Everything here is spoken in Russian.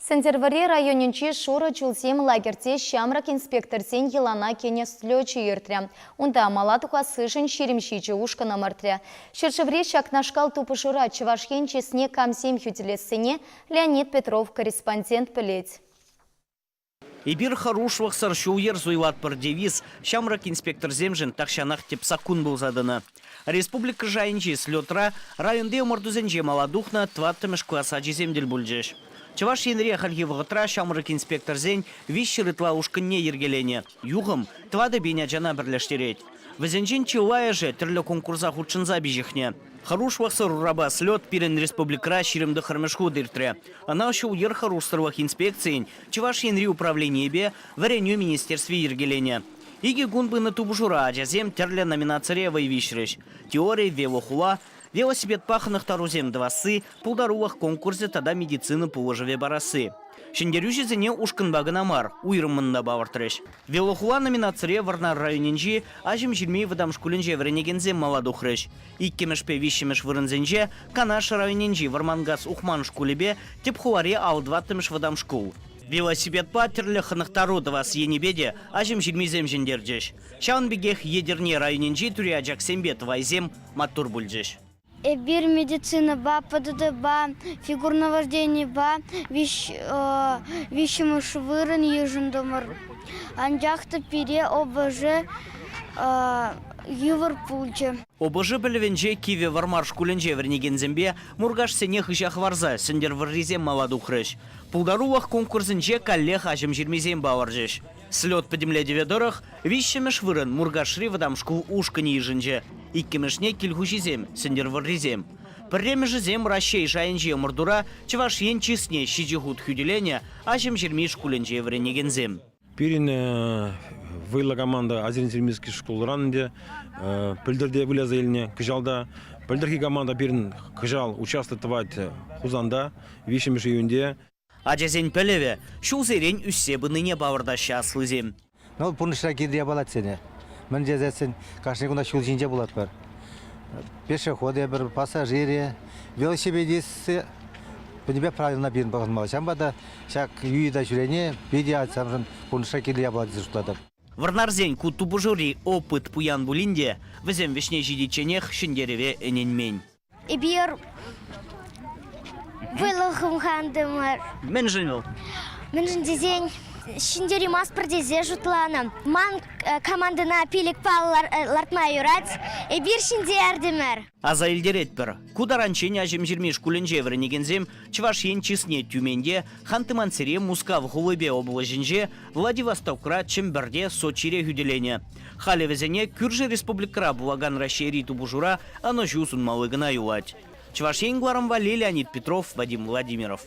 Сентервари районенчи шура чулсем лагерте шамрак инспекторсен елана кенеслёчи иртря. Унда малатуха сышын ширемщичи ушкана мартря. Шершевре шакнашкал тупышура чевашхен чесне камсем хютилессене Леонид Петров, корреспондент пелеть. Ибир харушвах саршуер зуйлат пар девиз, шамрак инспектор земжен такшанах тепсакун был задана. Республика жайынчи слетра районде мордузенже маладухна тваттымыш классачи земдель бульджеш. Чаваш енре хальги вғытра шамрак инспектор зень вищи рытла ушканне ергелене. Югым твада беня жана бірлештерет. Візенжен чилая же түрлі конкурсах учынза бежихне. Харушвах сарураба слет пирен республикра ширемді хармешху дыртре. Она еще уер харушсарвах инспекциян чаваш енре управление бе вареню министерстве ергелене. Иги гунбы на тубжура аджазем терле номинация вайвишреш. Теория велохула, велосипед паханных тарузем двасы, полдарулах конкурсе тада медицина положеве барасы. Шендерюши зене ушкан баганамар, уйрымында бавартреш. Велохула номинация варнар районенжи, ажим жирмей вадам шкулинже вренегензем маладухреш. Иккемешпе вишемеш вырынзенже, канаш районенжи вармангас ухман шкулебе, тепхуаре алдваттымеш вадам шкул. Велосипед патерлі ханықтару давас енебеде, ажым жирмизем жендерджеш. Шаун бегех едерне районенжи туре аджаксембет вайзем матур бульджеш. Бир медицина ба, ПДД ба, фигурное вождение ба, вещимыш вырын ежендомар. Анжахта пире ОБЖ Ювар пульче. ОБЖ білівенже киве вармар шкуленже вернегензембе мургаш сене хыжах варза, сендер варризем маладухреш. Пулдарулах конкурсенже коллег ажым жирмизем баваржеш. Слет подемле деведорах, вещемеш вырын мургашри вадам шкул ушкани еженже. Иккемешне кильхужизем, сендер варризем. Пірремежі зем ращей жайынже мұрдура, чываш ен чисне шиджихут хюделене, ажым жирми шкуленже вернегензем. Пирин войла команда Азерин-Сермийский школ ранде, пыльдерде выляза еліне кыжалда, пыльдерки команда пирин кыжал участвовать хузанда, вишемеш июнде. Аджазен пелеве, шул зерен үссе ныне бавырдаща аслызем. Ну, пунышра кирдия балат сене. Мен жазасын, кашнегунда шул жинже болат бар. Пешеходы бір, пассажире, велосипедисты, бұнебе правильно бирін бағынмалы. Шамбада шак юйда жүрене, бедия самжын пунышра кирдия балат зірштады. Варнарзен кутубу жури опыт пуян булинде, візем вишне жидиченех шендереве эненмень. Бир вылығым хандымыр. Мен жыныл. Мен жындезен шиндери маспыр дезе жұтланы. Ман командына пилік палылар лартма юрать, бир шинде әрдімір. Аза илдерет бір. Кударанчен ажым жирми шкуленже вренегензем, чываш ен чисне тюменде, хантыман сере муска в хулыбе облажинже, Владивостокра чемберде Сочире хюделене. Халевезене күржі республикра булаган рашери тубужура, ано жусун малыгына юлать. Чываш ен гларам Леонид Петров, Вадим Владимиров.